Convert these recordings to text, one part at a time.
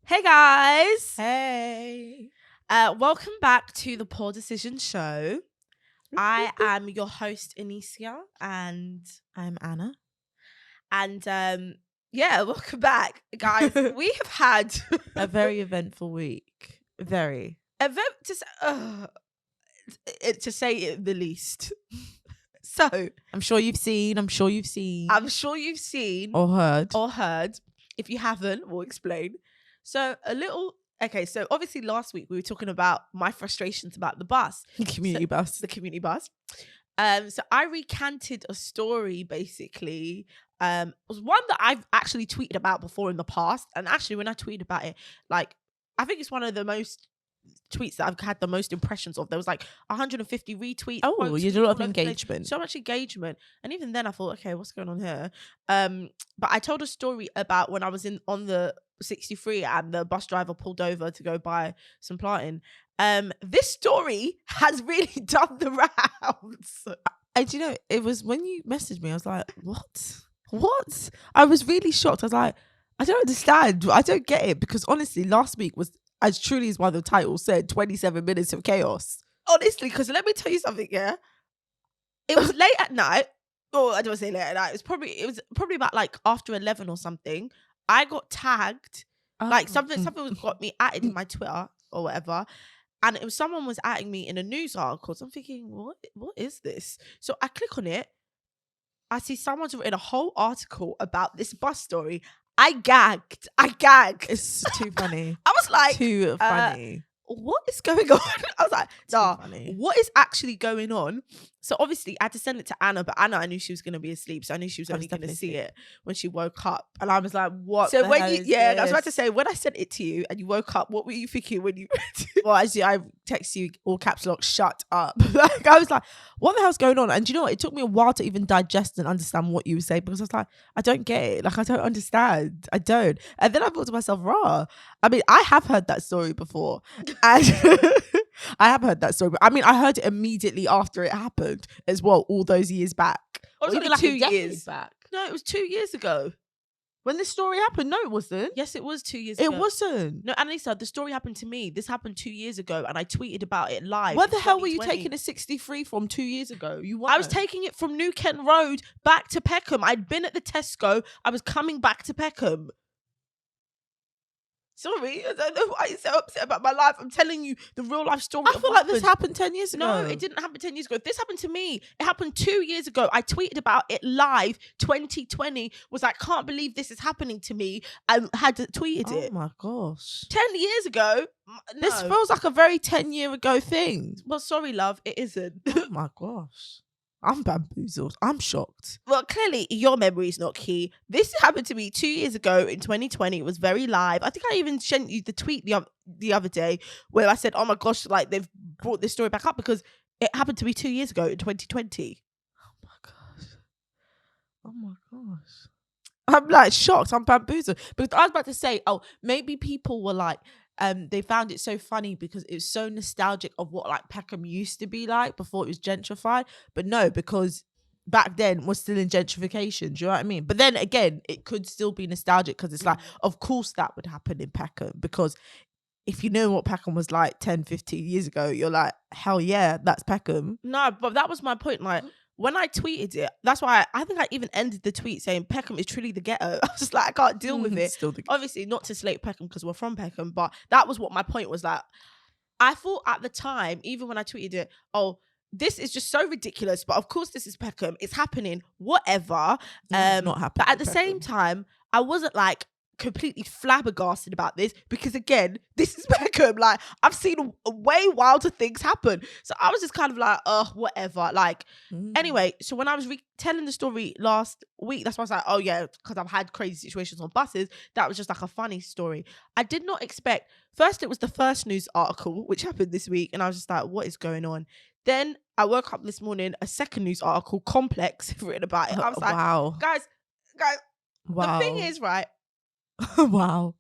Hey guys, Hey. welcome back to the Poor Decision Show. I am your host Anissa, and I'm Anna. welcome back, guys. We have had A very eventful week. Very. a very to say it the least. So I'm sure you've seen. I'm sure you've seen or heard. If you haven't, we'll explain. So so obviously last week we were talking about my frustrations about the bus. Community bus. The community bus. So I recanted a story basically. It was one that I've actually tweeted about before in the past. And actually when I tweeted about it, like I think it's one of the most tweets that I've had the most impressions of. There was like 150 retweets. Oh, you did a lot of engagement. So much engagement. And even then I thought, okay, what's going on here? But I told a story about when I was on the 63 and the bus driver pulled over to go buy some planting. This story has really done the rounds. And you know, it was when you messaged me, I was like, what? I was really shocked. I was like, I don't understand. I don't get it. Because honestly, last week was as truly as one of the titles said, 27 minutes of chaos. Honestly, because let me tell you something, yeah? It was late at night. Oh, I don't want to say late at night. It was probably about like after 11 or something. I got tagged. Like something got me added in my Twitter or whatever. And it was someone was adding me in a news article. So I'm thinking, what is this? So I click on it. I see someone's written a whole article about this bus story. I gagged. It's too funny. I was like, too funny. What is going on? I was like, nah, what is actually going on? So obviously I had to send it to Anna, but Anna, I knew she was going to be asleep. So I knew she was only going to see it when she woke up. And I was like, what? So when I was about to say, when I sent it to you and you woke up, what were you thinking when you read it? Well, actually, I text you all caps lock, shut up. Like, I was like, what the hell's going on? And you know what? It took me a while to even digest and understand what you were saying, because I was like, I don't get it. Like, I don't understand. I don't. And then I thought to myself, I mean, I have heard that story before. And I have heard that story. But I mean, I heard it immediately after it happened as well, all those years back. Or even like 2 years back. No, it was 2 years ago. When this story happened? No, it wasn't. Yes, it was 2 years ago. It wasn't. No, Anissa, the story happened to me. This happened 2 years ago and I tweeted about it live. Where the hell were you taking a 63 from 2 years ago? I was taking it from New Kent Road back to Peckham. I'd been at the Tesco. I was coming back to Peckham. Sorry, I don't know why you're so upset about my life. I'm telling you the real life story. I feel like this happened 10 years ago. No, it didn't happen 10 years ago. This happened to me. It happened 2 years ago. I tweeted about it live. 2020 was like, can't believe this is happening to me. I had tweeted it. Oh my gosh. 10 years ago? No. This feels like a very 10-year ago thing. Well, sorry, love. It isn't. Oh my gosh. I'm bamboozled. I'm shocked. Well, clearly your memory is not key. This happened to me 2 years ago in 2020. It was very live. I think I even sent you the tweet the other day where I said, oh my gosh, like they've brought this story back up because it happened to me 2 years ago in 2020. Oh my gosh. Oh my gosh. I'm like shocked. I'm bamboozled. Because I was about to say, maybe people were like, they found it so funny because it was so nostalgic of what like Peckham used to be like before it was gentrified. But no, because back then was still in gentrification. Do you know what I mean? But then again, it could still be nostalgic because it's like, of course that would happen in Peckham, because if you know what Peckham was like 10, 15 years ago, you're like, hell yeah, that's Peckham. No, but that was my point. Like, when I tweeted it, that's why I think I even ended the tweet saying Peckham is truly the ghetto. I was just like, I can't deal with it. Obviously, not to slate Peckham because we're from Peckham, but that was what my point was. Like, I thought at the time, even when I tweeted it, this is just so ridiculous. But of course, this is Peckham. It's happening. Whatever. It's not happening. But at the same time, I wasn't like completely flabbergasted about this because again, this is Peckham. Like, I've seen way wilder things happen, so I was just kind of like, whatever. Like, anyway, so when I was telling the story last week, that's why I was like, oh yeah, because I've had crazy situations on buses. That was just like a funny story. I did not expect. First, it was the first news article which happened this week, and I was just like, what is going on? Then I woke up this morning, a second news article, Complex, written about it. I was like, wow, guys, wow. The thing is, right. Wow.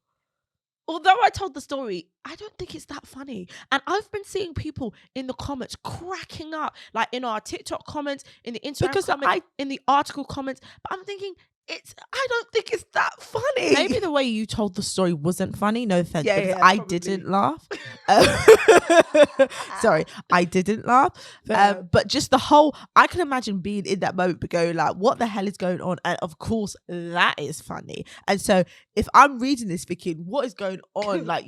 Although I told the story, I don't think it's that funny. And I've been seeing people in the comments cracking up, like in our TikTok comments, in the Instagram comments, in the article comments. But I'm thinking, I don't think it's that funny. Maybe the way you told the story wasn't funny. No offense, Yeah, because yeah, I probably. didn't laugh. Sorry, I didn't laugh. Fair. But just the whole, I can imagine being in that moment, but going like, "What the hell is going on?" And of course, that is funny. And so, if I'm reading this, thinking, "What is going on?" like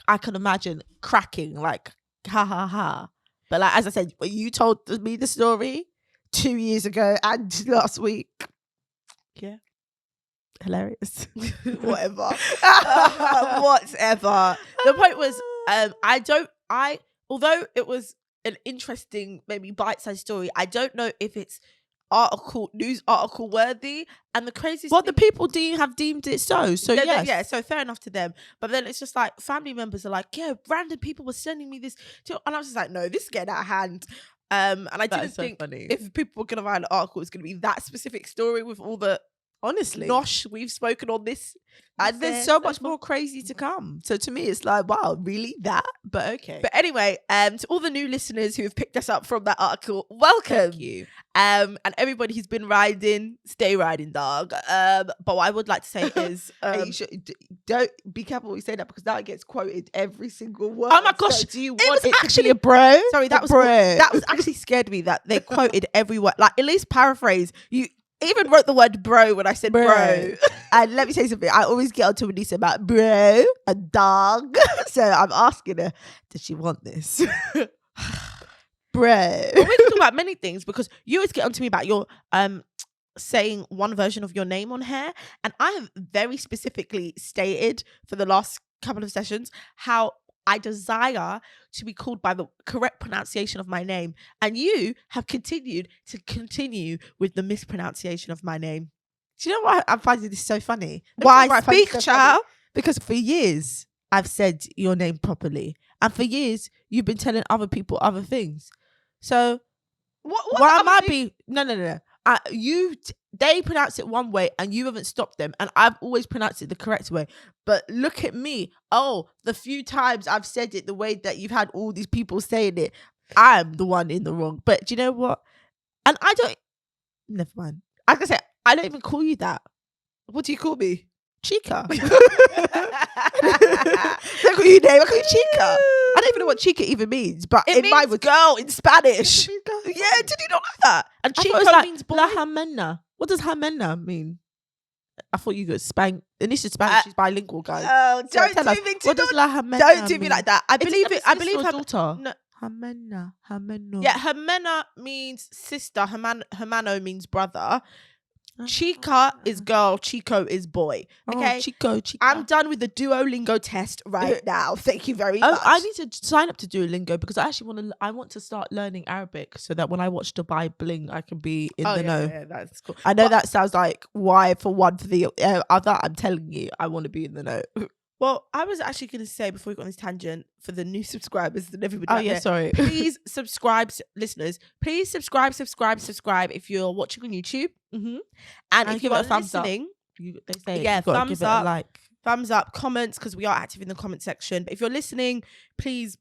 I can imagine cracking, like, ha ha ha. But like, as I said, when you told me the story 2 years ago and last week, yeah, hilarious. Whatever. Whatever. The point was, although it was an interesting, maybe bite-sized story, I don't know if it's news article worthy. And the craziest Well, thing, the people have deemed it so. So yes. yeah, so fair enough to them. But then it's just like family members are like, yeah, random people were sending me this, and I was just like, no, this is getting out of hand. And I didn't so think funny. if people were gonna write an article, it's gonna be that specific story with all the Honestly, nosh we've spoken on this. And there's so much more crazy to come. So to me, it's like, wow, really that? But okay. But anyway, to all the new listeners who have picked us up from that article, welcome. Thank you. And everybody who's been riding, stay riding, dog. But what I would like to say is, don't be careful when you say that, because that gets quoted every single word. Oh my gosh, So do you it want was it actually to be a bro? Sorry, that was actually scared me that they quoted every word. Like, at least paraphrase. You even wrote the word bro when I said bro. And let me say something. I always get onto Anissa about bro and dog. So I'm asking her, does she want this? Bro. But we can talk about many things, because you always get onto me about your saying one version of your name on here, and I have very specifically stated for the last couple of sessions how I desire to be called by the correct pronunciation of my name, and you have continued with the mispronunciation of my name. Do you know why I'm finding this so funny? Why speak, child? Because for years I've said your name properly, and for years you've been telling other people other things. So why am I being no? They pronounce it one way and you haven't stopped them, and I've always pronounced it the correct way. But look at me. Oh, the few times I've said it the way that you've had all these people saying it, I'm the one in the wrong. But do you know what? And never mind. I can say, I don't even call you that. What do you call me? Chica. Don't call you name. I call you Chica. I don't even know what Chica even means, but It means mine was girl in Spanish. It means girl. Yeah, did you not know that? And I Chico thought it was like means boy. La Jamena. What does Jamena mean? I thought you got Spanish. Anissa's Spanish. She's bilingual, guys. Oh, So don't tell do us, me what does La Jamena Don't do me mean? like that. I believe it. I believe her her daughter. No. Jamena. Yeah, Jimena means sister. Hermano means brother. Chica is girl. Chico is boy. Okay. Chica. I'm done with the Duolingo test right now. Thank you very much. I need to sign up to Duolingo, because I actually want to start learning Arabic, so that when I watch Dubai Bling, I can be in the know. Yeah, that's cool. I know that sounds like why for one for the other. I'm telling you, I want to be in the know. Well, I was actually going to say, before we got on this tangent, for the new subscribers and everybody out there, sorry. please subscribe, listeners. Please subscribe if you're watching on YouTube. Mm-hmm. And if give you it are a thumbs up. listening, They say yeah, you've got to thumbs give it a up. like. Thumbs up, comments, because we are active in the comment section. But if you're listening, please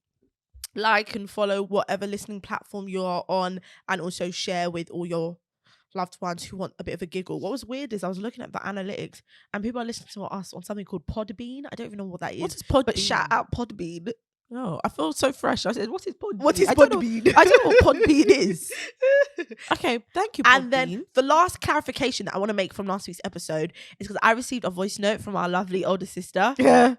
like and follow whatever listening platform you are on, and also share with all your loved ones who want a bit of a giggle. What was weird is I was looking at the analytics and people are listening to us on something called Podbean. I don't even know what that is. What is Podbean? But shout out Podbean. No, I feel so fresh. I said, what is Podbean? What is I don't know what Podbean is. Okay, thank you, Podbean. And then the last clarification that I want to make from last week's episode is because I received a voice note from our lovely older sister. Yeah.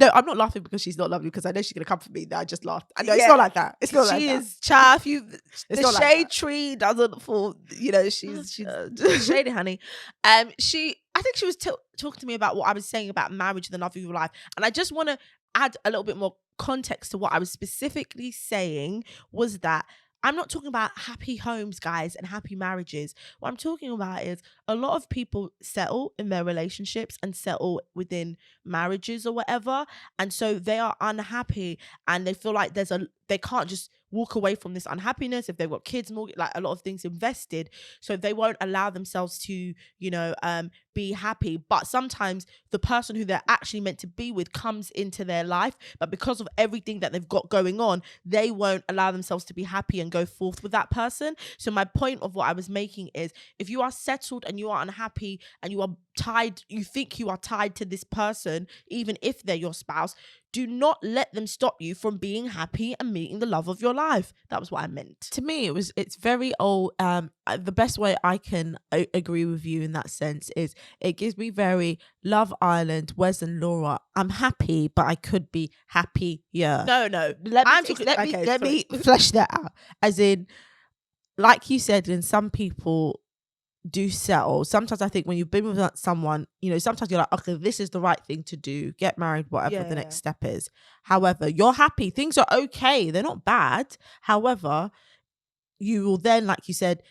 No, I'm not laughing because she's not lovely, because I know she's gonna come for me. I just laughed. I know it's not like that. It's not like that. She is chaff. The not like shade that. tree doesn't fall. You know, she's shady, honey. I think she was talking to me about what I was saying about marriage and the love of your life, and I just want to add a little bit more context to what I was specifically saying. Was that I'm not talking about happy homes, guys, and happy marriages. What I'm talking about is a lot of people settle in their relationships and settle within marriages or whatever. And so they are unhappy and they feel like they can't just walk away from this unhappiness if they've got kids, mortgage, like a lot of things invested. So they won't allow themselves to, be happy. But sometimes the person who they're actually meant to be with comes into their life, but because of everything that they've got going on, they won't allow themselves to be happy and go forth with that person. So my point of what I was making is, if you are settled and you are unhappy and you are tied, you think you are tied to this person, even if they're your spouse, do not let them stop you from being happy and meeting the love of your life. That was what I meant. To me, it's very old. The best way I can agree with you in that sense is it gives me very Love Island, Wes and Laura. I'm happy, but I could be happier. No. Let me flesh that out. As in, like you said, in some people do settle. Sometimes I think when you've been with someone, sometimes you're like, okay, this is the right thing to do, get married, whatever the next step is. However, you're happy, things are okay, they're not bad. However, you will then, like you said,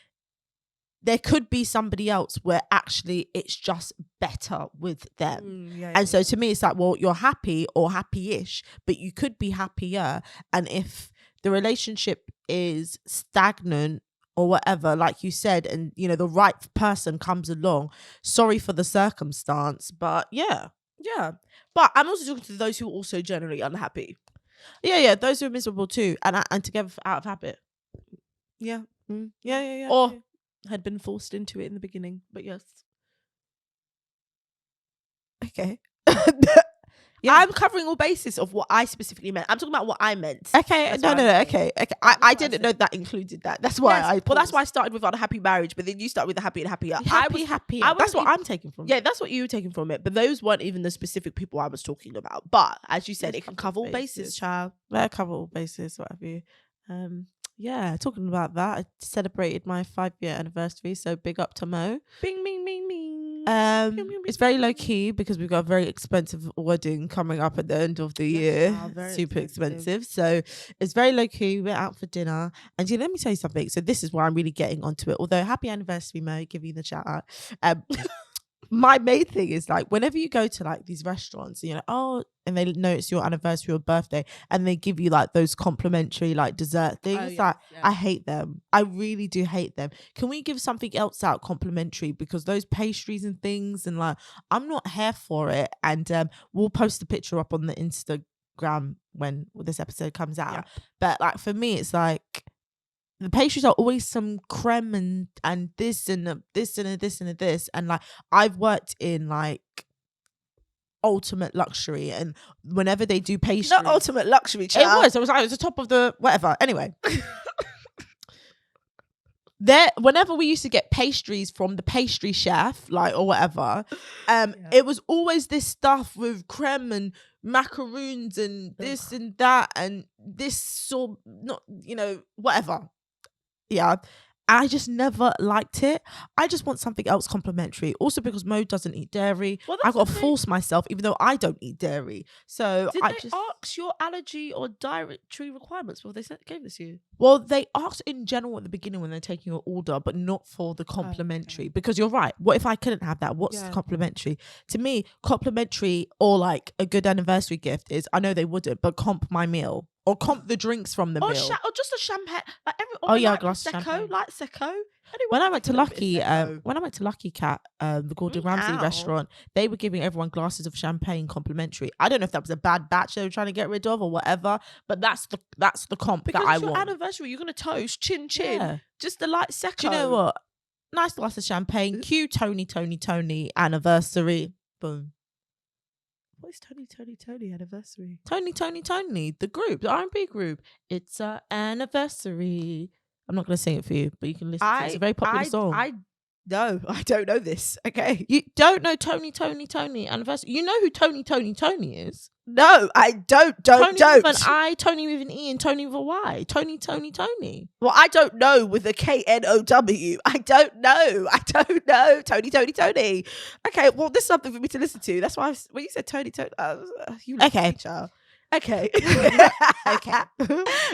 there could be somebody else where actually it's just better with them. So to me, it's like, well, you're happy or happy-ish, but you could be happier. And if the relationship is stagnant or whatever, like you said, and the right person comes along, sorry for the circumstance, but yeah. But I'm also talking to those who are also generally unhappy. Yeah, those who are miserable too, and together out of habit. Yeah. Yeah. Or had been forced into it in the beginning, but yes. Okay. Yeah. I'm covering all bases of what I specifically meant. I'm talking about what I meant. Okay, no. Okay. I didn't know that included that. That's why that's why I started with unhappy marriage, but then you started with the happy and happier. Happy. That's what I'm taking from it. Yeah, that's what you were taking from it. But those weren't even the specific people I was talking about. But as you said, it can cover all bases, child. Yeah, cover all bases, what have you. Yeah, talking about that, I celebrated my 5-year anniversary, so big up to Mo. Bing, bing, bing, bing. It's very low key because we've got a very expensive wedding coming up at the end of the year. Super expensive. So it's very low key. We're out for dinner. And let me tell you something. So this is where I'm really getting onto it. Although happy anniversary, Mo, give you the shout out. My main thing is like, whenever you go to like these restaurants, and they know it's your anniversary or birthday, and they give you like those complimentary like dessert things. I hate them. I really do hate them. Can we give something else out complimentary? Because those pastries and things, and like, I'm not here for it. And we'll post a picture up on the Instagram when this episode comes out. Yeah. But like, for me, it's like, the pastries are always some creme and this and this and this and this. And like, I've worked in like ultimate luxury, and whenever they do pastries, not ultimate luxury, child. It was the top of the whatever. Anyway, whenever we used to get pastries from the pastry chef, like, or whatever, it was always this stuff with creme and macaroons and this and that and this, so not, whatever. Yeah, I just never liked it. I just want something else complimentary. Also because Mo doesn't eat dairy. Well, I've got to force myself, even though I don't eat dairy. So did they ask your allergy or dietary requirements before they gave this to you? Well, they asked in general at the beginning when they're taking your order, but not for the complimentary. Because you're right. What if I couldn't have that? What's the complimentary? To me, complimentary or like a good anniversary gift is, I know they wouldn't, but comp my meal. Or comp the drinks from the meal. Or just a champagne. Like a glass of champagne. Like Secco. When I went to Lucky Cat, the Gordon Ramsay restaurant, they were giving everyone glasses of champagne complimentary. I don't know if that was a bad batch they were trying to get rid of or whatever, but that's the comp because that I want. Because it's your anniversary, you're gonna toast chin. Yeah. Just the light Secco. Do you know what? Nice glass of champagne. Cue Tony anniversary. Boom. What is Tony anniversary? Tony, the group, the R&B group. It's our anniversary. I'm not going to sing it for you, but you can listen to it. It's a very popular song. No, I don't know this. Okay. You don't know Tony anniversary? You know who Tony is? No, I don't. Tony with an I, Tony with an E, and Tony with a Y. Tony. Well, I don't know with a KNOW. I don't know. Tony. Okay, well, this is something for me to listen to. That's why when you said Tony, you okay. Child. Okay. Okay.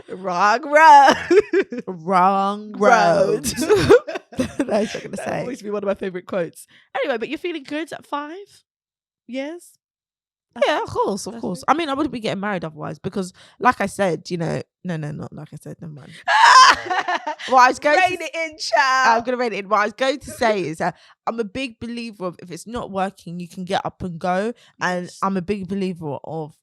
Wrong road. Wrong road. That's what I'm going to say. Always be one of my favorite quotes. Anyway, but you're feeling good at 5 years? Yeah, of course. I mean, I wouldn't be getting married otherwise because, like I said, no, not like I said. Never mind. Well, I was going Rein it in, child. I'm gonna read it in. What I was going to say is that I'm a big believer of if it's not working, you can get up and go. And I'm a big believer of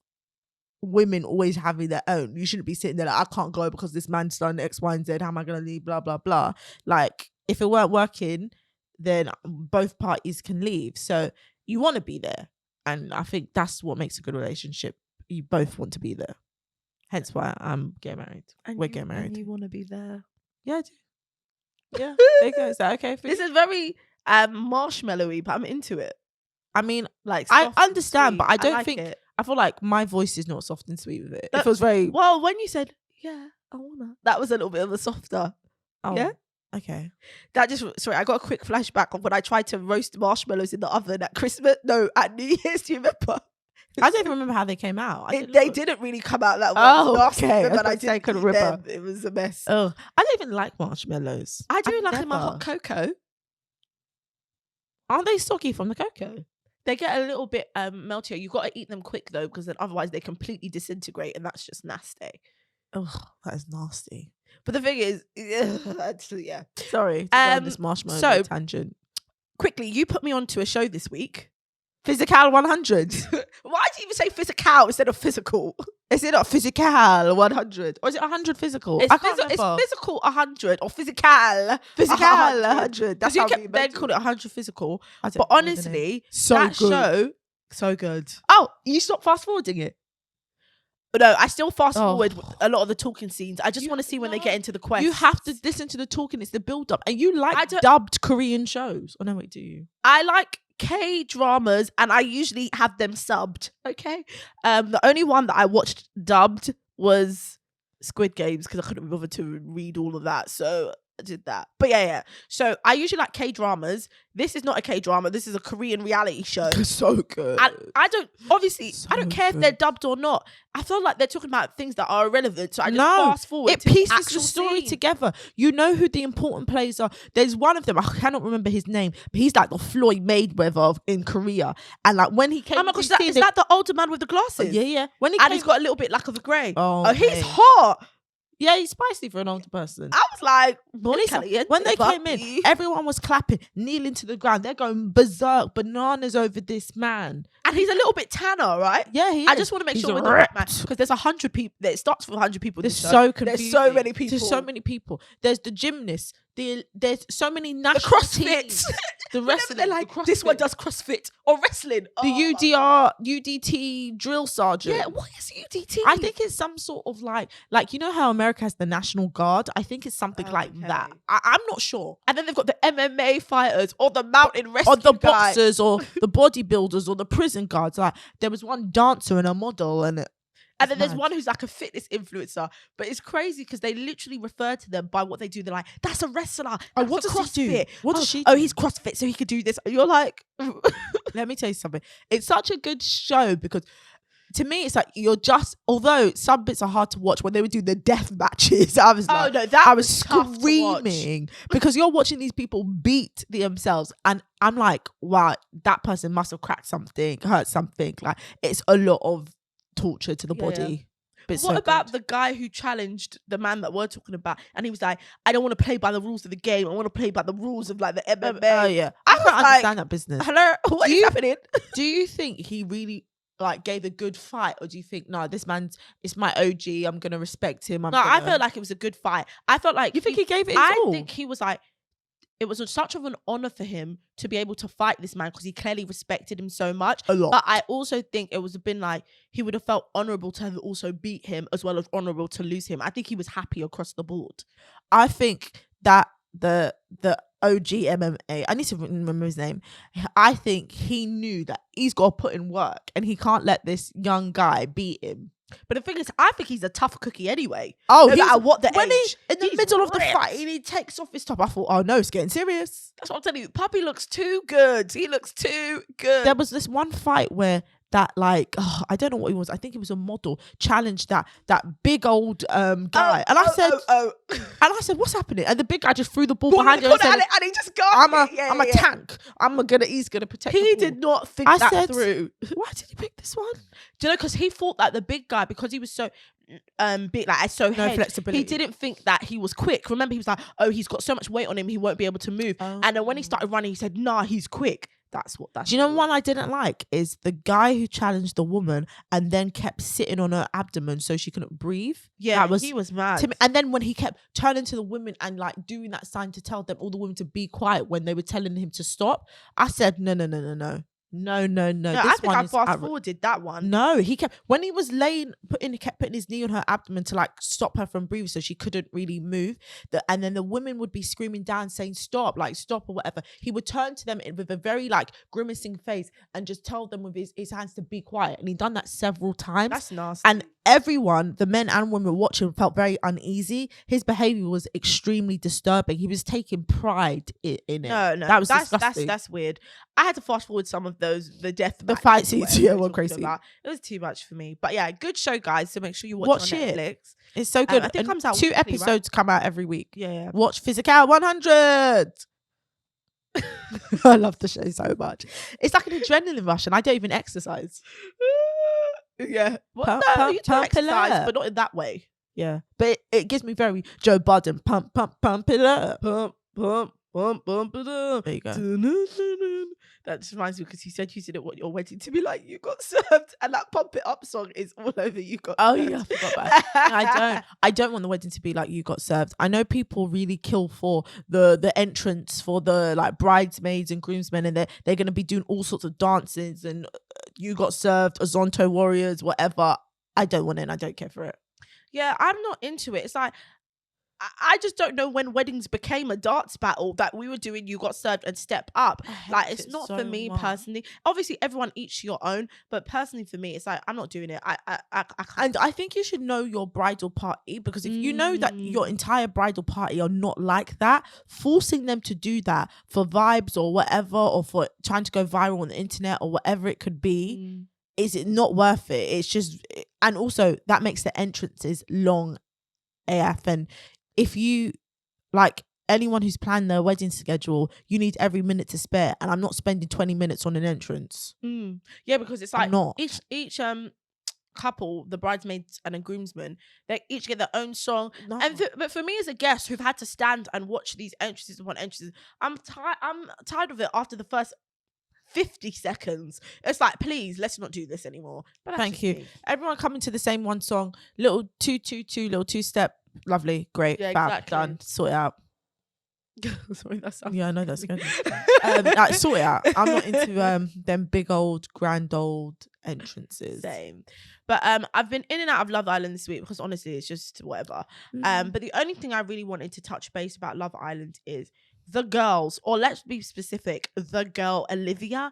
women always having their own. You shouldn't be sitting there like, I can't go because this man's done X, Y, and Z. How am I gonna leave? Blah blah blah. Like, if it weren't working, then both parties can leave. So you want to be there, and I think that's what makes a good relationship. You both want to be there. Hence why I'm getting married. We're getting married. And you want to be there. Yeah, I do. Yeah, there you go. Is that okay for you? This is very marshmallowy, but I'm into it. I mean, Like, I soft and understand, but sweet. I don't like think it. I feel like my voice is not soft and sweet with it. It feels very. Well, when you said, yeah, I wanna, that was a little bit of a softer. Oh, yeah. Okay. That just, sorry, I got a quick flashback of when I tried to roast marshmallows in the oven at Christmas. No, at New Year's. Do you remember? I don't even remember how they came out. They didn't really come out that Oh, well. okay. But I They didn't couldn't eat rip them. up. It was a mess. Oh, I don't even like marshmallows. I do I've like in my never. hot cocoa. Aren't they soggy from the cocoa? They get a little bit meltier. You've got to eat them quick though, because then otherwise they completely disintegrate, and that's just nasty. Oh, that is nasty. But the thing is, actually, yeah. Sorry to go on this marshmallow so- tangent. Quickly, you put me onto a show this week. Physical 100. Why do you even say physical instead of physical? Is it not physical 100? Or is it 100 physical? It's, I can't remember. it's physical 100 or physical. Physical 100. That's You how can we then meant call it 100 physical. I don't But know the name. honestly, So that good. show, so good. Oh, you stopped fast forwarding it. No, I still fast Oh. forward with a lot of the talking scenes. I just You- want to see when they no. get into the quest. You have to listen to the talking. It's the build up, and you I like don't- dubbed Korean shows. Oh no, wait, do you? I like K-dramas and I usually have them subbed. Okay. The only one that I watched dubbed was Squid Games because I couldn't be bothered to read all of that. So I did that. But yeah. So I usually like K-dramas. This is not a K-drama. This is a Korean reality show. So good. And I don't, obviously, I don't So care if they're good. dubbed or not. I feel like they're talking about things that are irrelevant. So I just No, fast forward it to the pieces the actual story scene. together. You know who the important players are. There's one of them. I cannot remember his name, but he's like the Floyd Mayweather in Korea. And like when he came, Oh my to gosh, see is the- that the older man with the glasses? yeah. When he And came, he's got a little bit like of a grey. Oh, he's okay. hot. yeah, he's spicy for an older person. I was like, Anissa, Kelly, when they fuck came in, you. everyone was clapping, kneeling to the ground. They're going berserk, bananas over this man. And he's a little bit tanner, right? Yeah, he I is. just want to make He's sure when the right man, ripped. because there's 100 people. It starts with 100 people. in There's this show. so confusing. There's so many people. There's so many people. There's the gymnasts. There's so many national CrossFit. teams. The Whenever wrestling. they're like, the this one CrossFit, does CrossFit or wrestling. the Oh my UDR, UDT drill sergeant. Yeah, what is UDT? I think it's some sort of like you know how America has the National Guard. I think it's something like that. Okay. I'm not sure. And then they've got the MMA fighters or the mountain rescue Or the guy. boxers, or the bodybuilders, or the prison guards. Like there was one dancer and a model, and And then there's mad. one who's like a fitness influencer. But it's crazy because they literally refer to them by what they do. They're like, that's a wrestler. That's what a does he do? CrossFit. What oh, does she Oh, do? he's CrossFit, so he could do this. You're like, let me tell you something. It's such a good show because to me, it's like you're just. Although some bits are hard to watch when they would do the death matches, I was like, no, that I was tough to watch. screaming because you're watching these people beat themselves, and I'm like, wow, that person must have cracked something, hurt something. Like it's a lot of torture to the Yeah, body. yeah. But it's What so about good. the guy who challenged the man that we're talking about? And he was like, I don't want to play by the rules of the game. I want to play by the rules of like the MMA. Oh yeah, I I was can't like, understand that business. Hello, what is you- happening? Do you think he really like gave a good fight, or do you think no, this man's it's my OG, I'm gonna respect him? I felt like it was a good fight. I felt like you think he gave it his I all? think he was like, it was such of an honor for him to be able to fight this man because he clearly respected him so much. a lot. But I also think it was been like he would have felt honorable to have also beat him as well as honorable to lose him. I think he was happy across the board. I think that the OG MMA, I need to remember his name. I think he knew that he's got to put in work and he can't let this young guy beat him. But the thing is, I think he's a tough cookie anyway. Oh, No matter what the when age, he in the he's middle of the ripped. fight, and he takes off his top. I thought, oh no, it's getting serious. That's what I'm telling you. Puppy looks too good. He looks too good. There was this one fight where that like I don't know what he was. I think he was a model. Challenged that big old guy, and I said, what's happening? And the big guy just threw the ball behind him and said, and he just got I'm a tank. He's gonna protect. He the ball. did not think that through. Why did he pick this one? Do you know? Because he thought that the big guy, because he was so big, like so no head, flexibility. he didn't think that he was quick. Remember, he was like, oh, he's got so much weight on him, he won't be able to move. And then when he started running, he said, nah, he's quick. That's Do you know one I didn't like is the guy who challenged the woman and then kept sitting on her abdomen so she couldn't breathe. Yeah, he was mad. And then when he kept turning to the women and like doing that sign to tell them, all the women, to be quiet when they were telling him to stop, I said, no. No. I think I fast forwarded that one. No, he kept, when he was kept putting his knee on her abdomen to like stop her from breathing so she couldn't really move. And then the women would be screaming down saying stop or whatever. He would turn to them with a very like grimacing face and just tell them with his hands to be quiet. And he'd done that several times. That's nasty. And everyone, the men and women watching, felt very uneasy. His behavior was extremely disturbing. He was taking pride in it. No, that's disgusting. That's weird. I had to fast forward some of the fight scenes. Yeah, were crazy. It was too much for me. But yeah, good show, guys. So make sure you watch it on Netflix. It's so good. I think it comes out 2 weekly, episodes come out every week. Yeah. Watch Physical 100. I love the show so much. It's like an adrenaline rush, and I don't even exercise. Yeah. You pump exercise, but not in that way. Yeah, but it gives me very Joe Budden. Pump it up. Pump it up. There you go. That just reminds me, because you said you didn't want your wedding to be like You Got Served, and that Pump It Up song is all over You Got Served. Oh yeah, I forgot about it. No, I don't want the wedding to be like You Got Served. I know people really kill for the entrance, for the like bridesmaids and groomsmen, and they're going to be doing all sorts of dances and You Got Served, Azonto Warriors, whatever. I don't want it, and I don't care for it. Yeah, I'm not into it. It's like, I just don't know when weddings became a dance battle that we were doing You Got Served and Step Up. Like, it's not so for me personally. Obviously, everyone each to your own, but personally for me, it's like, I'm not doing it. I can't. And I think you should know your bridal party, because if you know that your entire bridal party are not like that, forcing them to do that for vibes or whatever, or for trying to go viral on the internet or whatever it could be, is it not worth it? It's just, and also that makes the entrances long AF. And if you, like, anyone who's planned their wedding schedule, you need every minute to spare, and I'm not spending 20 minutes on an entrance. Yeah, because it's like each couple, the bridesmaids and a groomsman, they each get their own song. But for me as a guest who've had to stand and watch these entrances upon entrances, I'm tired of it after the first 50 seconds. It's like, please, let's not do this anymore. But thank you. Me. Everyone coming to the same one song, little 2-2-2, little 2-step. Lovely, great, fab, exactly. Done, sort it out. Sorry, that sounds. Yeah, I know that's good. Sort it out. I'm not into them big old grand old entrances. Same, but I've been in and out of Love Island this week because honestly, it's just whatever. But the only thing I really wanted to touch base about Love Island is the girls, or let's be specific, the girl Olivia.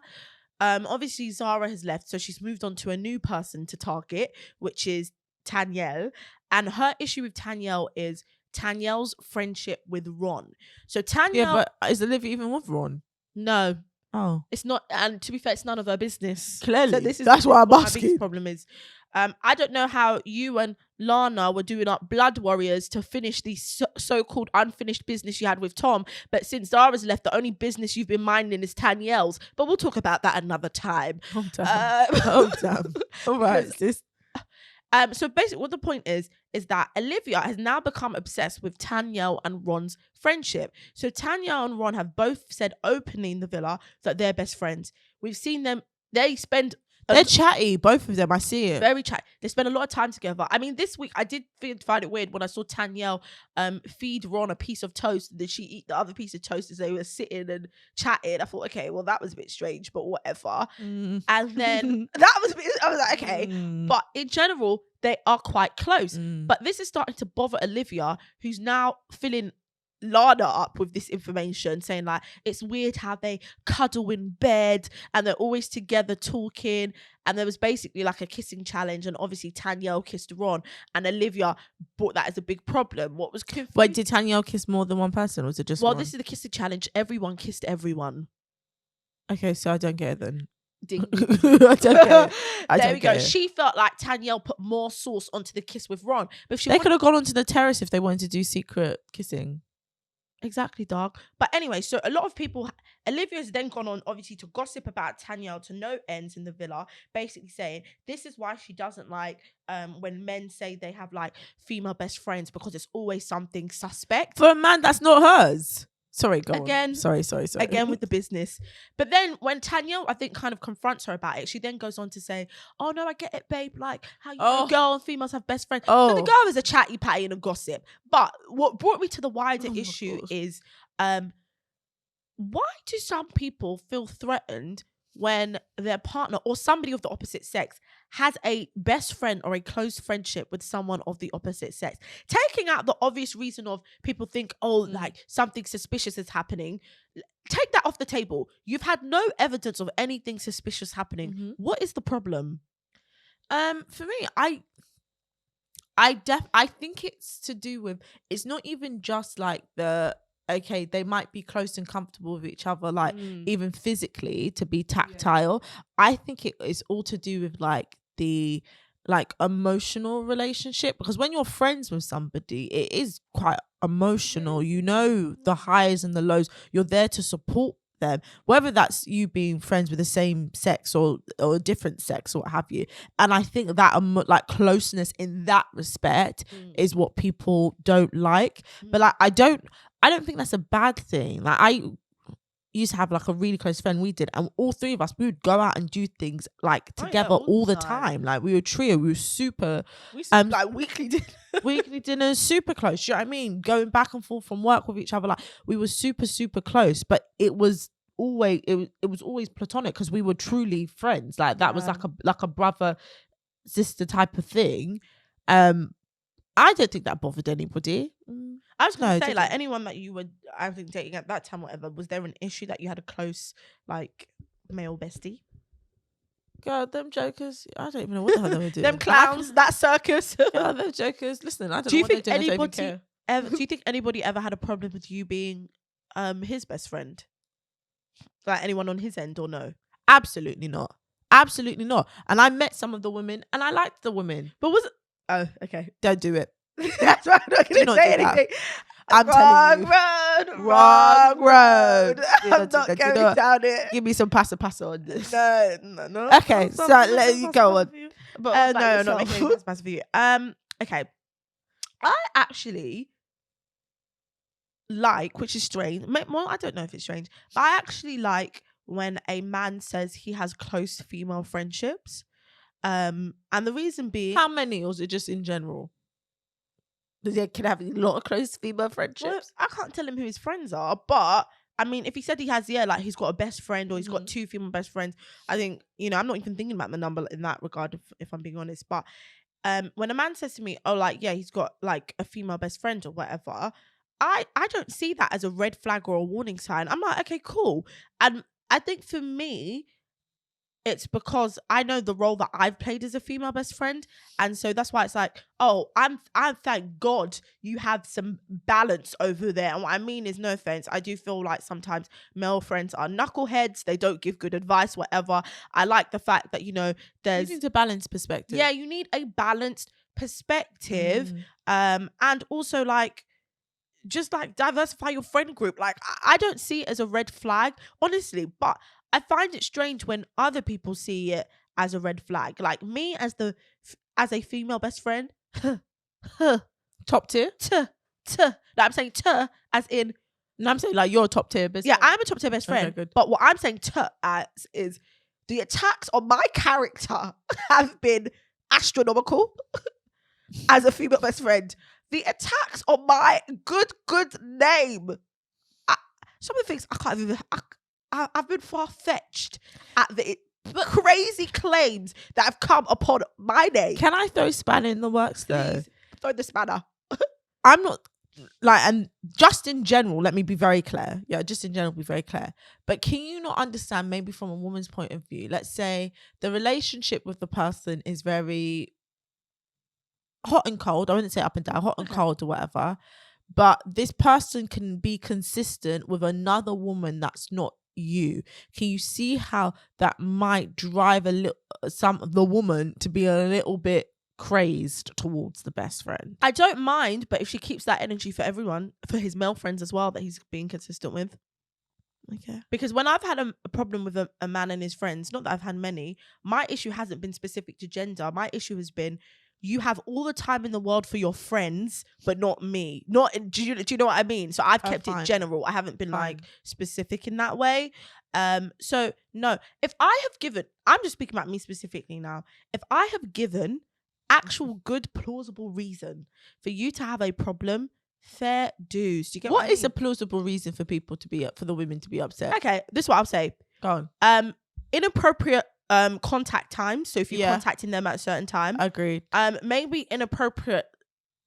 Obviously Zara has left, so she's moved on to a new person to target, which is Tanyelle. And her issue with Tanyelle is Tanyelle's friendship with Ron. So Tanyelle... Yeah, but is Olivia even with Ron? No. Oh. It's not, and to be fair, it's none of her business. Clearly. So this is That's what I'm asking. My biggest problem is, I don't know how you and Lana were doing up Blood Warriors to finish the so-called unfinished business you had with Tom, but since Zara's left, the only business you've been minding is Tanyelle's. But we'll talk about that another time. Oh, damn. All right, sis. So basically what the point is that Olivia has now become obsessed with Tanyelle and Ron's friendship. So Tanyelle and Ron have both said openly in the villa that they're best friends. We've seen them, they're chatty, both of them. I see it. Very chatty. They spend a lot of time together. I mean, this week I did find it weird when I saw Tanyelle feed Ron a piece of toast, and then she eat the other piece of toast as they were sitting and chatting. I thought, okay, well, that was a bit strange, but whatever. And then that was a bit, I was like, okay. But in general, they are quite close. But this is starting to bother Olivia, who's now filling Lana up with this information, saying like, it's weird how they cuddle in bed and they're always together talking, and there was basically like a kissing challenge, and obviously Tanyelle kissed Ron, and Olivia brought that as a big problem. What was confusing? Wait, did Tanyelle kiss more than one person, or was it just Well, one? This is the kissing challenge. Everyone kissed everyone. Okay, so I don't get it then. Ding. I don't get it. There we go. She felt like Tanyelle put more sauce onto the kiss with Ron. But if she They could have gone onto the terrace if they wanted to do secret kissing. Exactly, dog. But anyway, so a lot of people, Olivia's then gone on obviously to gossip about Tanyelle to no ends in the villa, basically saying this is why she doesn't like when men say they have like female best friends, because it's always something suspect. For a man that's not hers. Sorry, go Again, on. Sorry. Again with the business. But then when Tanyelle, I think, kind of confronts her about it, she then goes on to say, oh no, I get it, babe. Like, how you know girl and females have best friends. So the girl is a chatty patty and a gossip. But what brought me to the wider issue is why do some people feel threatened when their partner or somebody of the opposite sex has a best friend or a close friendship with someone of the opposite sex? Taking out the obvious reason of people think, like something suspicious is happening. Take that off the table. You've had no evidence of anything suspicious happening. Mm-hmm. What is the problem? For me, I think it's to do with, it's not even just like okay, they might be close and comfortable with each other, like even physically, to be tactile. Yeah. I think it is all to do with like the emotional relationship, because when you're friends with somebody, it is quite emotional. You know, the highs and the lows. You're there to support them, whether that's you being friends with the same sex or a different sex or what have you. And I think that like closeness in that respect is what people don't like. But like I don't think that's a bad thing. Like I used to have like a really close friend, we did, and all three of us, we would go out and do things like together all the time. Like we were a trio, we were super like weekly dinners, super close. You know what I mean? Going back and forth from work with each other, like we were super close. But it was always platonic, because we were truly friends. Like that was like a brother sister type of thing. I don't think that bothered anybody. I was going to say, like, anyone that you were, I think, dating at that time, whatever, was there an issue that you had a close, like, male bestie? God, them jokers, I don't even know what the hell they were doing. Them clowns, that circus. God, them jokers. Listen, I don't know what they're doing. I don't even care. Do you think anybody ever had a problem with you being his best friend? Like, anyone on his end, or no? Absolutely not. Absolutely not. And I met some of the women, and I liked the women. But was it? Oh, okay. Don't do it. That's why I'm not going to say anything. I'm telling you. Wrong road. I'm not going down it. Give me some passo on this. No. Okay, so let you go on. But no, not making any passo for you. Okay. I actually like, which is strange. Well, I don't know if it's strange, but I actually like when a man says he has close female friendships. And the reason being, how many, or is it just in general? Does he can have a lot of close female friendships? Well, I can't tell him who his friends are, but I mean, if he said he has, like he's got a best friend or he's got two female best friends, I think, I'm not even thinking about the number in that regard, if I'm being honest. But when a man says to me, oh, like, yeah, he's got like a female best friend or whatever, I don't see that as a red flag or a warning sign. I'm like, okay, cool. And I think for me, it's because I know the role that I've played as a female best friend. And so that's why it's like, oh, I'm thank God you have some balance over there. And what I mean is, no offense, I do feel like sometimes male friends are knuckleheads. They don't give good advice, whatever. I like the fact that, there's... You need a balanced perspective. Yeah, you need a balanced perspective. And also like, just like diversify your friend group. Like, I don't see it as a red flag, honestly, but I find it strange when other people see it as a red flag. Like me as a female best friend, top tier. No, I'm saying as in. No, I'm saying like you're a top tier best. Yeah, I'm a top tier best friend. Okay, good. But what I'm saying as is the attacks on my character have been astronomical. As a female best friend, the attacks on my good name. Some of the things I can't even. I've been far-fetched at the crazy claims that have come upon my name. Can I throw spanner in the works though? Please, throw the spanner. I'm not like, and just in general, let me be very clear. Yeah, just in general, be very clear. But can you not understand, maybe from a woman's point of view, let's say the relationship with the person is very hot and cold. I wouldn't say up and down, hot and cold or whatever. But this person can be consistent with another woman that's not you, can you see how that might drive the woman to be a little bit crazed towards the best friend? I don't mind, but if she keeps that energy for everyone, for his male friends as well, that he's being consistent with. Okay. Because when I've had a problem with a man and his friends, not that I've had many, my issue hasn't been specific to gender. My issue has been, you have all the time in the world for your friends, but not me. Do you know what I mean? So I've kept it general. I haven't been like specific in that way. So no, if I have given, I'm just speaking about me specifically now. If I have given actual good plausible reason for you to have a problem, fair dues. Do you get what I mean? Is a plausible reason for people to be for the women to be upset? Okay, this is what I'll say. Go on. Inappropriate contact time. So if you're contacting them at a certain time, agreed. Maybe inappropriate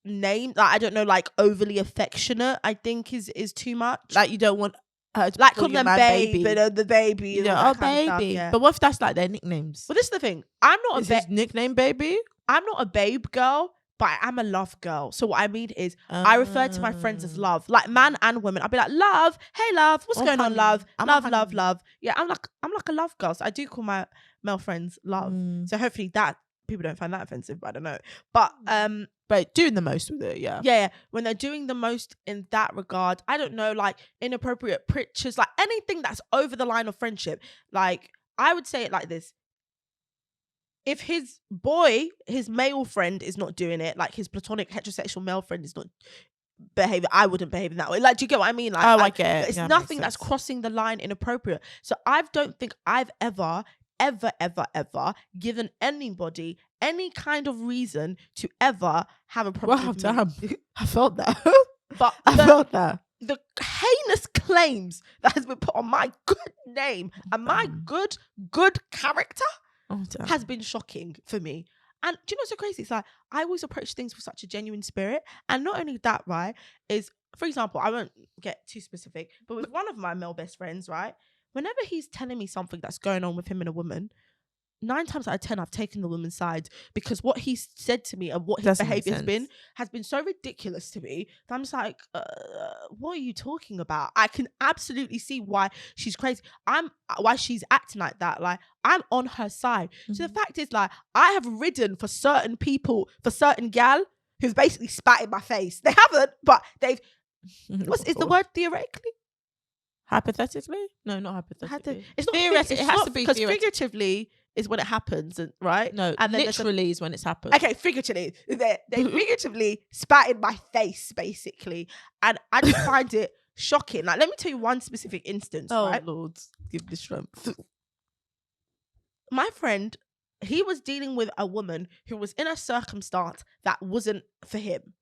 name, like I don't know, like overly affectionate, I think is too much. Like you don't want her to like call them baby, but the baby, you know, baby. Stuff, yeah. But what if that's like their nicknames? Well, this is the thing. I'm not a nickname baby. I'm not a babe girl, but I am a love girl. So what I mean is, I refer to my friends as love, like man and women. I'll be like, love, hey love, what's going on, love, love. Yeah, I'm like a love girl. So I do call my male friends love. So hopefully that people don't find that offensive. But I don't know. But doing the most with it, yeah. When they're doing the most in that regard, I don't know, like inappropriate pictures, like anything that's over the line of friendship. Like I would say it like this. If his male friend is not doing it, like his platonic heterosexual male friend is not behaving, I wouldn't behave in that way. Like, do you get what I mean? Like, I get it. It's nothing that's crossing the line inappropriate. So I don't think I've ever given anybody any kind of reason to ever have a problem with me. Damn. I felt that. But I felt that. The heinous claims that has been put on my good name and my good character has been shocking for me. And do you know what's so crazy? It's like I always approach things with such a genuine spirit. And not only that, right, is, for example, I won't get too specific, but with one of my male best friends, right, whenever he's telling me something that's going on with him and a woman, 9 times out of 10 I've taken the woman's side, because what he said to me and what his behavior has been so ridiculous to me that I'm just like, what are you talking about? I can absolutely see why she's crazy. Why she's acting like that. Like, I'm on her side. So the fact is, like, I have ridden for certain people, for certain gal who've basically spat in my face. They haven't, but they've is the word theoretically? Hypothetically? No, not hypothetically. It's not theoretically. It has to be because figuratively is when it happens, right? No, and then literally is when it's happened. Okay, figuratively. They figuratively spat in my face, basically. And I just find it shocking. Like, let me tell you one specific instance, right? Oh, Lord. Give the strength. My friend, he was dealing with a woman who was in a circumstance that wasn't for him.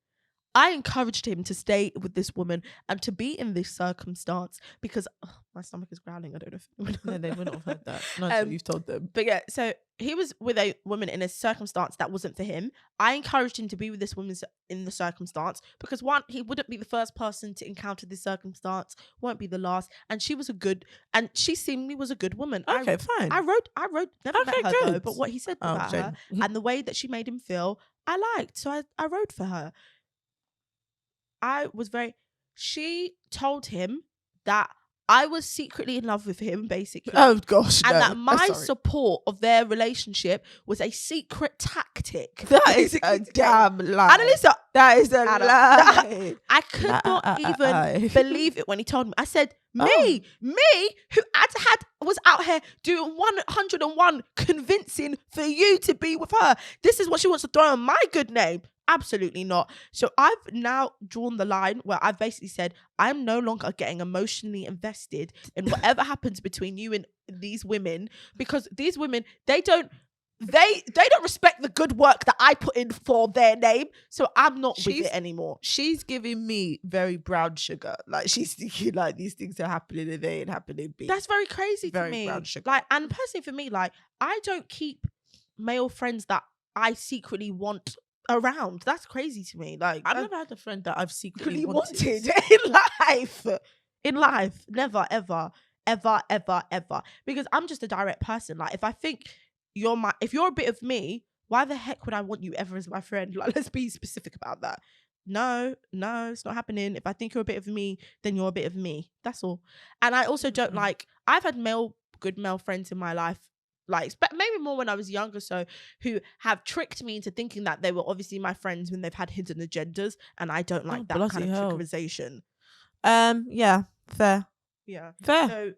I encouraged him to stay with this woman and to be in this circumstance because my stomach is growling. I don't know if no, they wouldn't have heard that. Not until you've told them. But yeah, so he was with a woman in a circumstance that wasn't for him. I encouraged him to be with this woman in the circumstance because, one, he wouldn't be the first person to encounter this circumstance, won't be the last, and she seemingly was a good woman. Okay, fine. I wrote, never met her good. though, but what he said about her and the way that she made him feel, I liked. So I wrote for her. She told him that I was secretly in love with him, basically. Oh gosh, and that my support of their relationship was a secret tactic. That is a damn lie. Anissa, that is a lie. I could not even believe it when he told me. I said, me, who was out here doing 101 convincing for you to be with her. This is what she wants to throw on my good name. Absolutely not. So I've now drawn the line where I've basically said I'm no longer getting emotionally invested in whatever happens between you and these women, because these women, they don't respect the good work that I put in for their name. So I'm not with it anymore. She's giving me very brown sugar. Like, she's thinking like these things are happening and they ain't happening. That's very crazy to me. Very brown sugar. Like, and personally for me, like, I don't keep male friends that I secretly want around. That's crazy to me. Like, I've never had a friend that I've secretly wanted in life. Never, ever, because I'm just a direct person. Like, if I think if you're a bit of me, why the heck would I want you ever as my friend? Like, let's be specific about that. no, it's not happening. If I think you're a bit of me, then you're a bit of me. That's all. And I also don't like, I've had good male friends in my life, like maybe more when I was younger, so who have tricked me into thinking that they were obviously my friends when they've had hidden agendas, and I don't like that kind of trickerization. Yeah, fair. Yeah. Fair. So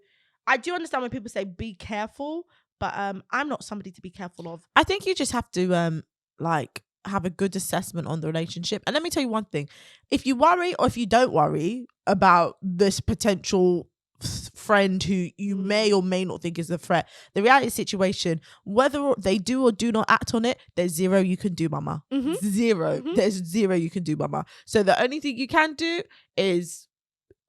I do understand when people say be careful, but I'm not somebody to be careful of. I think you just have to like have a good assessment on the relationship. And let me tell you one thing. If you worry or if you don't worry about this potential friend who you may or may not think is a threat, the reality situation, whether they do or do not act on it, there's zero you can do, mama. Zero. There's zero you can do, mama. So the only thing you can do is,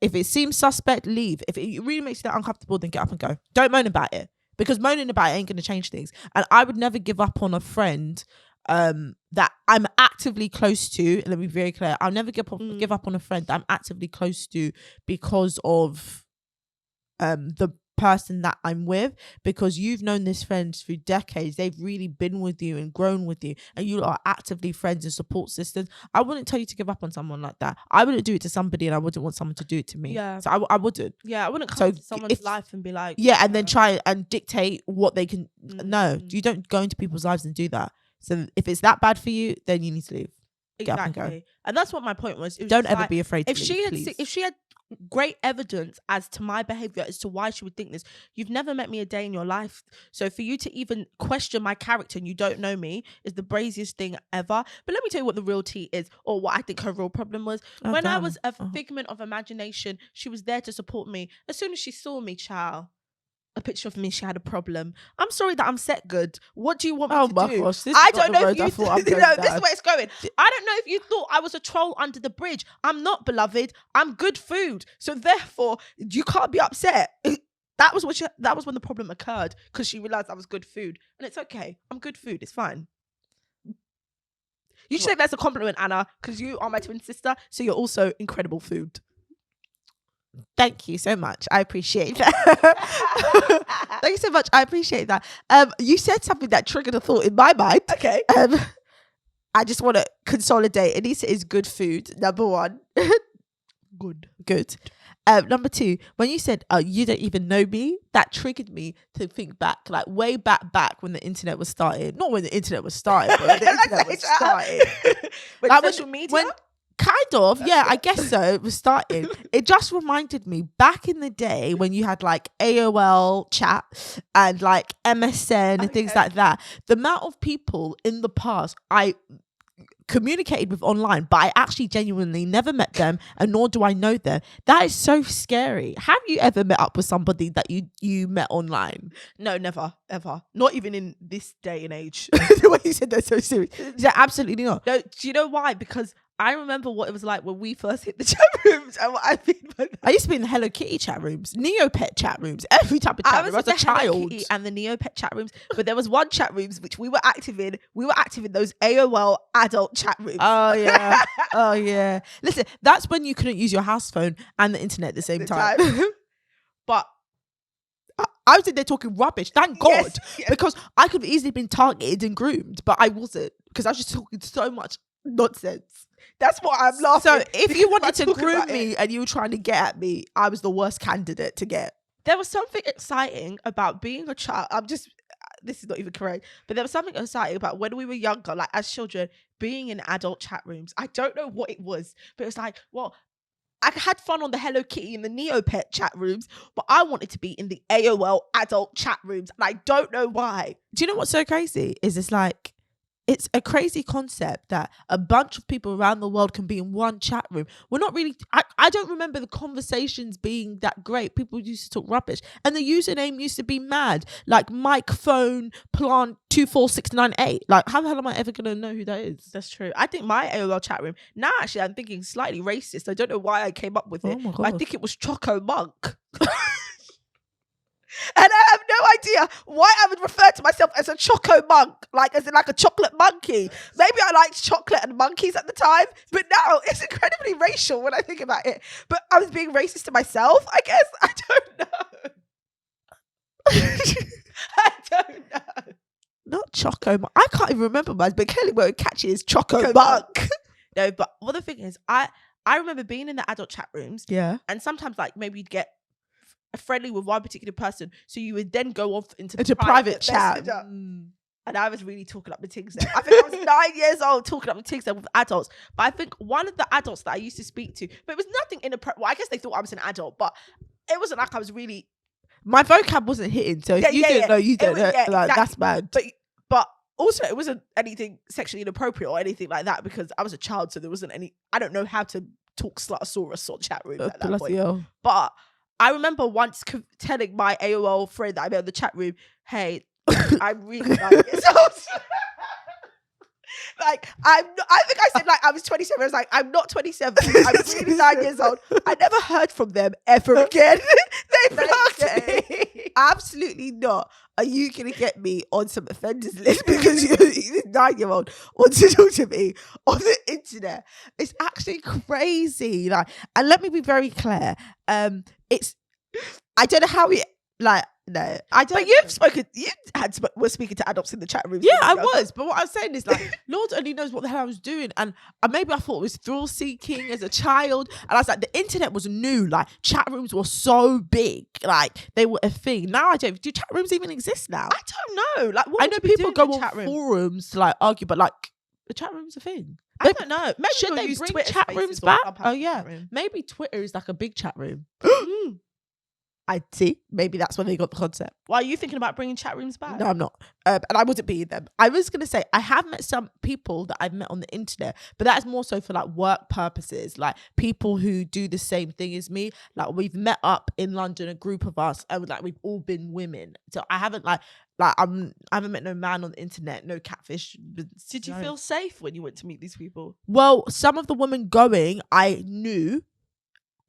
if it seems suspect, leave. If it really makes you that uncomfortable, then get up and go. Don't moan about it, because moaning about it ain't going to change things. And I would never give up on a friend that I'm actively close to. Let me be very clear. I'll never give up on a friend that I'm actively close to because of the person that I'm with, because you've known this friend through decades. They've really been with you and grown with you, and you are actively friends and support systems. I wouldn't tell you to give up on someone like that. I wouldn't do it to somebody, and I wouldn't want someone to do it to me. Yeah. So I wouldn't. Yeah, I wouldn't come to someone's life and be like, yeah, and then try and dictate what they can. No, you don't go into people's lives and do that. So if it's that bad for you, then you need to leave. Get up and go. And that's what my point was. Don't ever be afraid to leave, if she had great evidence as to my behavior as to why she would think this, you've never met me a day in your life, so for you to even question my character and you don't know me is the braziest thing ever. But let me tell you what the real tea is, or what I think her real problem was. I was a figment of imagination, she was there to support me. As soon as she saw me, child, a picture of me, she had a problem. I'm sorry that I'm set good. What do you want me to do? Gosh, I don't know if you this is where it's going. I don't know if you thought I was a troll under the bridge. I'm not, beloved. I'm good food. So therefore, you can't be upset. That was when the problem occurred, because she realized I was good food. And it's okay. I'm good food. It's fine. You should take that as a compliment, Anna, because you are my twin sister, so you're also incredible food. Thank you so much. I appreciate that. Thank you so much. I appreciate that. You said something that triggered a thought in my mind. Okay. I just want to consolidate. Anissa is good food. Number one. Good. Number two, when you said, you don't even know me, that triggered me to think back, like way back when the internet was started. Not when the internet was started, but when the internet was started. Like social media? Kind of, yeah, I guess so. It was starting. It just reminded me back in the day when you had like AOL chat and like MSN and things like that. The amount of people in the past I communicated with online, but I actually genuinely never met them, and nor do I know them. That is so scary. Have you ever met up with somebody that you met online? No, never, ever. Not even in this day and age. The way you said that so serious. Yeah, absolutely not. No, do you know why? Because I remember what it was like when we first hit the chat rooms, and what I mean by that. I used to be in the Hello Kitty chat rooms, Neopet chat rooms, every type of chat room. I was a child. Hello Kitty and the Neopet chat rooms, but there was one chat rooms which we were active in. We were active in those AOL adult chat rooms. Oh yeah, oh yeah. Listen, that's when you couldn't use your house phone and the internet at the same time. But I was in there talking rubbish. Thank God, because I could have easily been targeted and groomed, but I wasn't, because I was just talking so much nonsense. That's what I'm laughing. So if you wanted to groom me and you were trying to get at me, I was the worst candidate to get. There was something exciting about being a child. This is not even correct, but there was something exciting about when we were younger, like as children, being in adult chat rooms. I don't know what it was, but it was like, well, I had fun on the Hello Kitty and the Neopet chat rooms, but I wanted to be in the AOL adult chat rooms, and I don't know why. Do you know what's so crazy? It's a crazy concept that a bunch of people around the world can be in one chat room. We're not really, I don't remember the conversations being that great. People used to talk rubbish. And the username used to be mad. Like Mike Phone Plant 24698. Like, how the hell am I ever going to know who that is? That's true. I think my AOL chat room, now actually I'm thinking slightly racist. I don't know why I came up with it. But I think it was Choco Monk. And I have no idea why I would refer to myself as a choco monk, like as in like a chocolate monkey. Maybe I liked chocolate and monkeys at the time, but now it's incredibly racial when I think about it. But I was being racist to myself, I guess. I don't know. I don't know. Not choco monk. I can't even remember mine, but clearly what catchy is choco monk. No, but well, the thing is, I remember being in the adult chat rooms, Yeah. and sometimes like maybe you'd get friendly with one particular person, so you would then go off into private chat. messenger. And I was really talking up the things there. I think I was 9 years old talking up the things there with adults. But I think one of the adults that I used to speak to, but it was nothing inappropriate. Well, I guess they thought I was an adult, but it wasn't like I was really. My vocab wasn't hitting, so if you didn't know, you don't know. Like, that's bad. But also, it wasn't anything sexually inappropriate or anything like that because I was a child, so there wasn't any. I don't know how to talk sluttosaurus or chat room at that point. But I remember once telling my AOL friend that I met in the chat room, "Hey, I'm really 9 years old." Like, I think I said like I was 27. I was like, I'm not 27. I'm really 9 years old. I never heard from them ever again. They blocked me. Absolutely not. Are you going to get me on some offenders list because you're a 9-year-old wants to talk to me on the internet? It's actually crazy. Like, and let me be very clear. It's, I don't know how we, like, no, I don't. But you've spoken. Were speaking to adults in the chat room. Yeah, I was. But what I'm saying is, like, Lord only knows what the hell I was doing, and maybe I thought it was thrill seeking as a child. And I was like, the internet was new. Like, chat rooms were so big, like they were a thing. Now I don't. Do chat rooms even exist now? I don't know. Like, what I know people go on forums to like argue, but like the chat room's a thing. I don't know. Maybe should they use bring Twitter chat rooms back? Oh yeah, maybe Twitter is like a big chat room. I see. Maybe that's when they got the concept. Why are you thinking about bringing chat rooms back? No, I'm not. And I wasn't being them. I was going to say, I have met some people that I've met on the internet, but that's more so for like work purposes, like people who do the same thing as me. Like we've met up in London, a group of us, and like we've all been women. So I haven't I haven't met no man on the internet, no catfish. Did you feel safe when you went to meet these people? Well, some of the women going, I knew.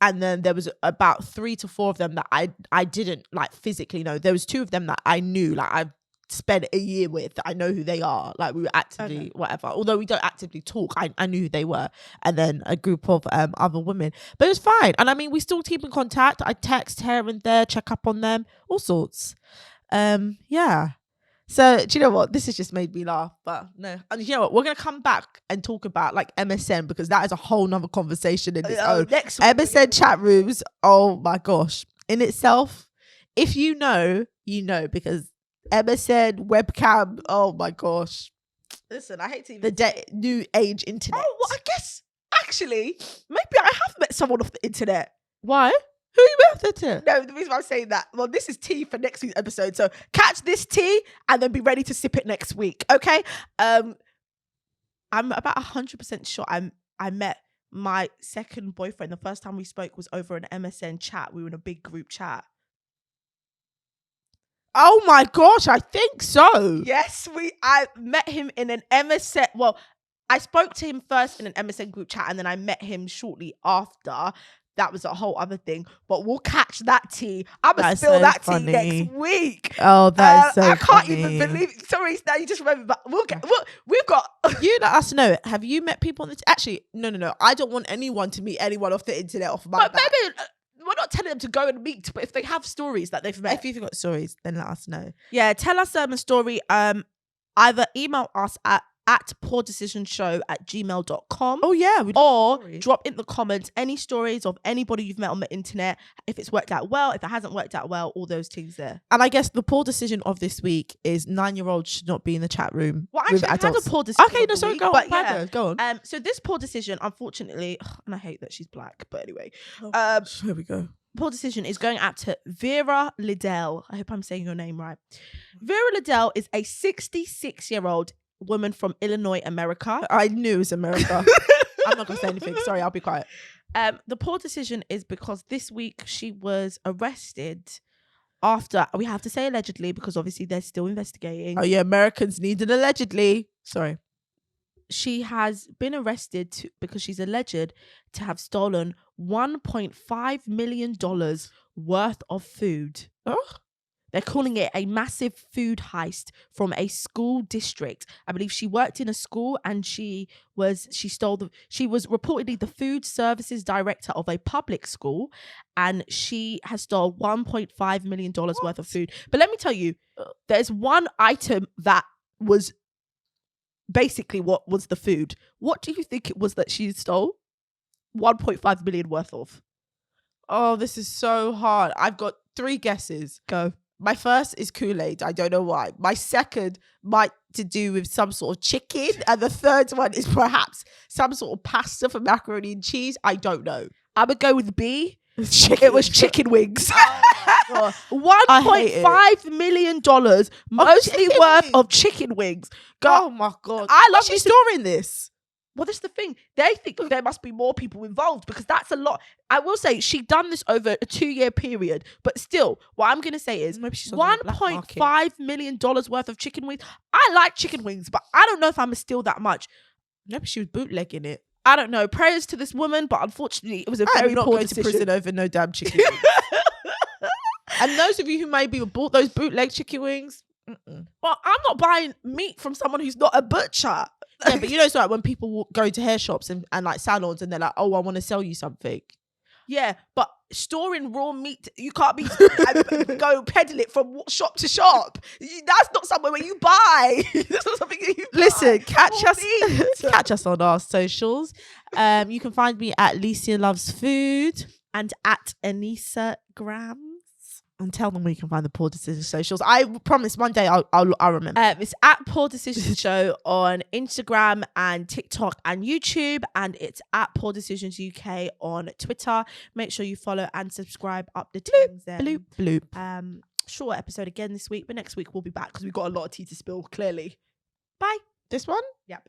And then there was about 3 to 4 of them that I didn't like physically know. There was 2 of them that I knew, like I've spent a year with. I know who they are. Like we were actively whatever. Although we don't actively talk, I knew who they were. And then a group of other women. But it was fine. And I mean, we still keep in contact. I text here and there, check up on them, all sorts. Yeah. So do you know what? This has just made me laugh, but no. And you know what? We're gonna come back and talk about like MSN because that is a whole nother conversation in its own. Next MSN chat rooms. Oh my gosh! In itself, if you know, you know because MSN webcam. Oh my gosh! Listen, I hate to even the new age internet. Oh, well, I guess actually maybe I have met someone off the internet. Why? Who are you with to? No, the reason why I'm saying that, well, this is tea for next week's episode. So catch this tea and then be ready to sip it next week. Okay. I'm about 100% sure I met my second boyfriend. The first time we spoke was over an MSN chat. We were in a big group chat. Oh my gosh, I think so. Yes, I met him in an MSN. Well, I spoke to him first in an MSN group chat and then I met him shortly after. That was a whole other thing, but we'll catch that tea. I'm gonna spill that tea next week. Oh, that is so I can't funny. even believe it. Sorry, now you just remember, but we've got. You let us know. Have you met people on the? Actually, no. I don't want anyone to meet anyone off the internet off my. But back. Maybe we're not telling them to go and meet. But if they have stories that they've met, if you've got stories, then let us know. Yeah, tell us a story. Either email us at poordecisionshow@gmail.com. Oh yeah, or drop in the comments any stories of anybody you've met on the internet, if it's worked out well, if it hasn't worked out well, all those things there. And I guess the poor decision of this week is 9-year-olds should not be in the chat room. Well, actually, I've had a poor decision. Okay, no, sorry, go on. Yeah. Go on. So this poor decision, unfortunately, and I hate that she's black, but anyway, here we go. Poor decision is going out to Vera Liddell. I hope I'm saying your name right. Vera Liddell is a 66-year-old woman from Illinois, America. I knew it was America. I'm not gonna say anything. Sorry, I'll be quiet. The poor decision is because this week she was arrested after, we have to say allegedly because obviously they're still investigating. Oh yeah, Americans need an allegedly. Sorry. She has been arrested because she's alleged to have stolen $1.5 million worth of food. Oh. They're calling it a massive food heist from a school district. I believe she worked in a school and she was reportedly the food services director of a public school, and she has stole $1.5 million worth of food. But let me tell you, there's one item that was basically what was the food. What do you think it was that she stole 1.5 million worth of? Oh, this is so hard. I've got 3 guesses. Go. My first is Kool-Aid. I don't know why. My second might to do with some sort of chicken. And the third one is perhaps some sort of pasta for macaroni and cheese. I don't know. I'm going to go with B. Chicken. It was chicken wings. Oh $1.5 million mostly chicken worth wings. of chicken wings. Oh my God. I love She's me storing this. Well, that's the thing. They think that there must be more people involved because that's a lot. I will say she done this over a 2-year period, but still, what I'm gonna say is Maybe she's on the black market. $1.5 million worth of chicken wings. I like chicken wings, but I don't know if I'm gonna steal that much. Maybe she was bootlegging it. I don't know. Prayers to this woman, but unfortunately, it was a very I'm not poor going decision. to prison over no damn chicken wings. And those of you who maybe bought those bootleg chicken wings, Well, I'm not buying meat from someone who's not a butcher. yeah, but you know, it's like when people go to hair shops and like salons and they're like, oh, I want to sell you something. Yeah, but storing raw meat, you can't be go peddle it from shop to shop. That's not somewhere where you buy. That's not something that you Listen, buy. catch us on our socials. You can find me at Licia Loves Food And at Anissa Grams. and tell them where you can find the Poor Decisions socials. I promise one day I'll remember. It's at Poor Decisions Show on Instagram and TikTok and YouTube, and it's at Poor Decisions UK on Twitter. Make sure you follow and subscribe up the things there. Bloop bloop. Short episode again this week, but next week we'll be back because we've got a lot of tea to spill. Clearly, bye. This one? Yep.